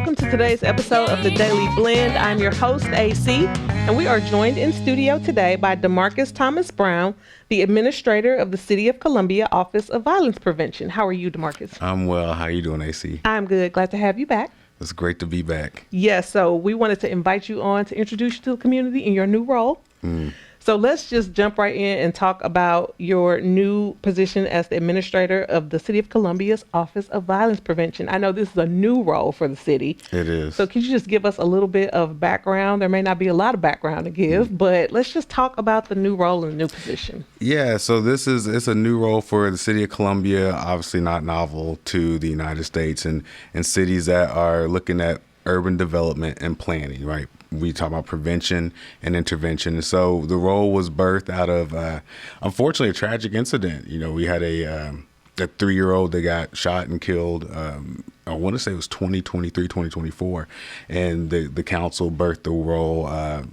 welcome to today's episode of The Daily Blend. I'm your host, AC, and we are joined in studio today by DeMarcus Thomas Brown, the administrator of the City of Columbia Office of Violence Prevention. How are you, DeMarcus? I'm well. How you doing, AC? I'm good. Glad to have you back. It's great to be back. Yes, so we wanted to invite you on to introduce you to the community in your new role. So let's just jump right in and talk about your new position as the administrator of the City of Columbia's Office of Violence Prevention. I know this is a new role for the city. It is. So could you just give us a little bit of background? There may not be a lot of background to give, but let's just talk about the new role and the new position. Yeah, so it's a new role for the City of Columbia, obviously not novel to the United States and cities that are looking at urban development and planning, right? We talk about prevention and intervention. And so the role was birthed out of, unfortunately, a tragic incident. You know, we had a 3-year-old that got shot and killed. I want to say it was 2023, 2024. And the council birthed the role.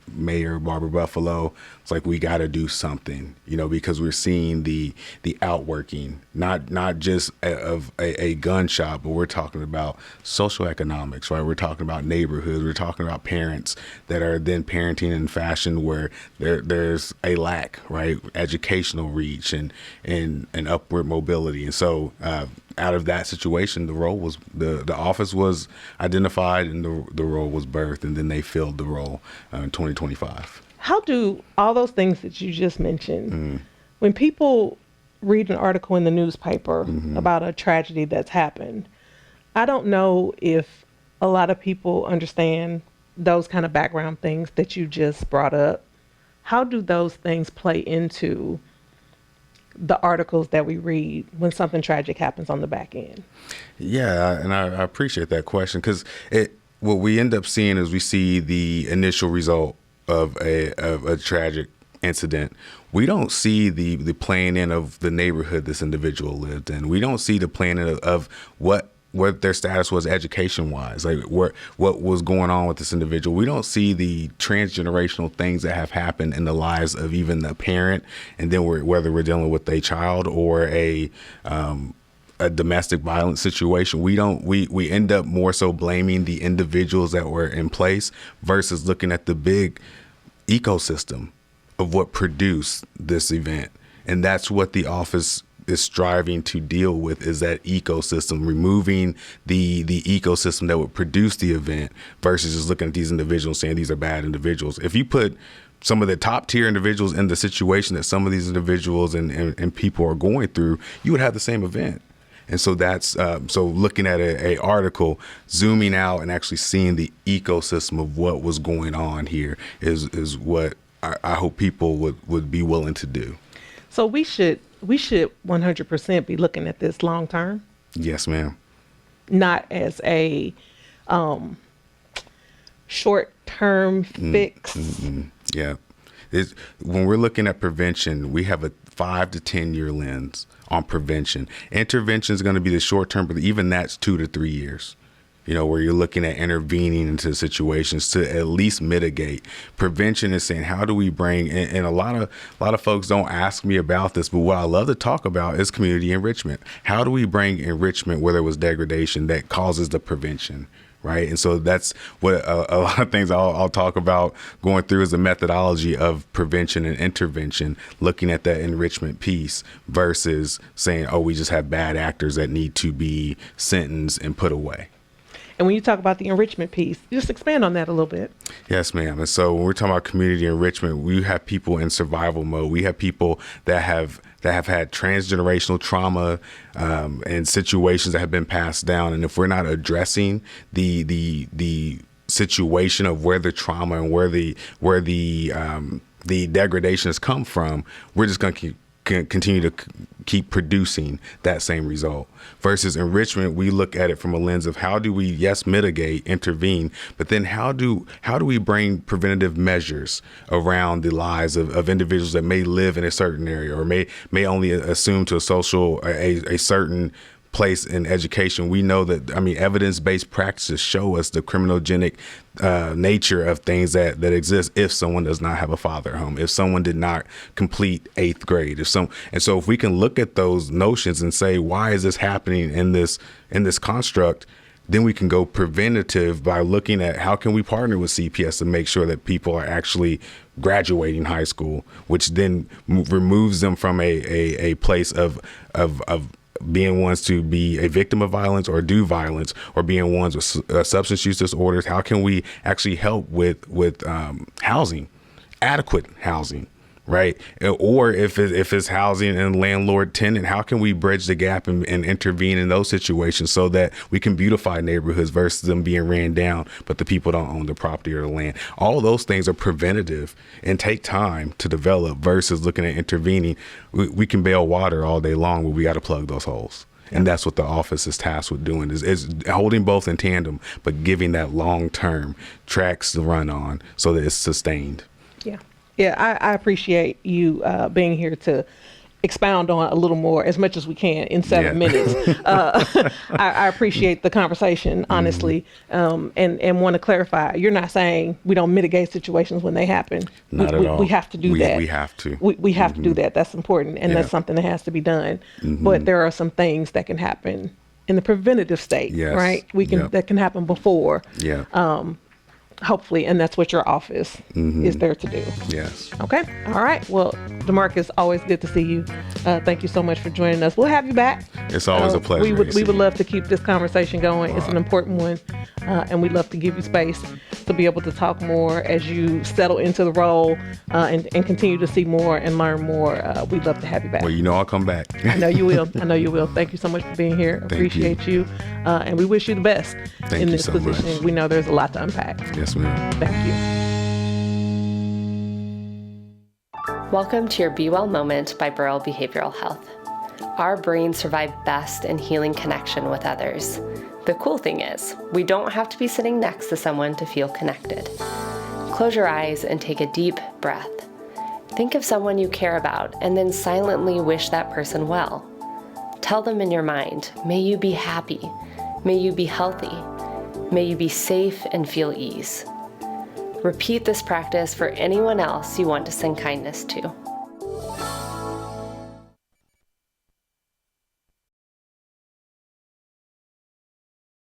Mayor Barbara Buffalo, it's like, we got to do something, you know, because we're seeing the outworking, not just of a gunshot, but we're talking about social economics, right? We're talking about neighborhoods. We're talking about parents that are then parenting in fashion where there's a lack, right? Educational reach and upward mobility. And so out of that situation, the role was, the office was identified and the role was birthed, and then they filled the role in 2025. How do all those things that you just mentioned, when people read an article in the newspaper about a tragedy that's happened, I don't know if a lot of people understand those kind of background things that you just brought up. How do those things play into the articles that we read when something tragic happens on the back end? Yeah, and I appreciate that question, because what we end up seeing is we see the initial result of a tragic incident. We don't see the playing in of the neighborhood this individual lived in. We don't see the planning of what their status was education-wise, like what was going on with this individual. We don't see the transgenerational things that have happened in the lives of even the parent, and then whether we're dealing with a child or a domestic violence situation. We end up more so blaming the individuals that were in place versus looking at the big ecosystem of what produced this event. And that's what the office is striving to deal with, is that ecosystem, removing the ecosystem that would produce the event versus just looking at these individuals saying these are bad individuals. If you put some of the top tier individuals in the situation that some of these individuals and people are going through, you would have the same event. And so that's so looking at a article, zooming out and actually seeing the ecosystem of what was going on here is what I hope people would be willing to do. So we should 100% be looking at this long term. Yes, ma'am. Not as a short term fix. Yeah. When we're looking at prevention, we have a 5 to 10 year lens on prevention. Intervention is going to be the short term, but even that's 2 to 3 years. You know, where you're looking at intervening into situations to at least mitigate. Prevention is saying, how do we bring, and a lot of folks don't ask me about this, but what I love to talk about is community enrichment. How do we bring enrichment where there was degradation that causes the prevention? Right. And so that's what a lot of things I'll talk about going through is the methodology of prevention and intervention, looking at that enrichment piece versus saying, oh, we just have bad actors that need to be sentenced and put away. And when you talk about the enrichment piece, just expand on that a little bit. Yes, ma'am. And so when we're talking about community enrichment, we have people in survival mode. We have people that have had transgenerational trauma and situations that have been passed down. And if we're not addressing the situation of where the trauma and where the degradation has come from, we're just going to continue to keep producing that same result. Versus enrichment, we look at it from a lens of how do we, yes, mitigate, intervene, but then how do we bring preventative measures around the lives of individuals that may live in a certain area or may only assume to a certain place in education. We know that, evidence-based practices show us the criminogenic nature of things that exist if someone does not have a father at home, if someone did not complete 8th grade, and so if we can look at those notions and say, why is this happening in this construct? then we can go preventative by looking at how can we partner with CPS to make sure that people are actually graduating high school, which then removes them from a place of being ones to be a victim of violence or do violence, or being ones with substance use disorders. How can we actually help with housing, adequate housing, right? Or if it's housing and landlord tenant, how can we bridge the gap and intervene in those situations so that we can beautify neighborhoods versus them being ran down, but the people don't own the property or the land. All those things are preventative and take time to develop versus looking at intervening. We can bail water all day long, but we got to plug those holes. And that's what the office is tasked with doing, is holding both in tandem, but giving that long-term tracks to run on so that it's sustained. Yeah. Yeah, I appreciate you being here to expound on a little more, as much as we can in 7 minutes. I appreciate the conversation, honestly, and want to clarify. You're not saying we don't mitigate situations when they happen. Not at all. We have to do that. We have to. We have to do that. That's important, and that's something that has to be done. But there are some things that can happen in the preventative state, right? That can happen before. Yeah. Hopefully, and that's what your office is there to do. Yes. Okay. All right. Well, DeMarcus, always good to see you. Thank you so much for joining us. We'll have you back. It's always a pleasure. We would love to keep this conversation going. It's an important one, and we'd love to give you space to be able to talk more as you settle into the role and continue to see more and learn more. We'd love to have you back. Well, I'll come back. I know you will. I know you will. Thank you so much for being here. Appreciate you. And we wish you the best in this position. Much. We know there's a lot to unpack. Yes, ma'am. Thank you. Welcome to your Be Well moment by Burrell Behavioral Health. Our brains survive best in healing connection with others. The cool thing is, we don't have to be sitting next to someone to feel connected. Close your eyes and take a deep breath. Think of someone you care about and then silently wish that person well. Tell them in your mind, may you be happy, may you be healthy, may you be safe and feel ease. Repeat this practice for anyone else you want to send kindness to.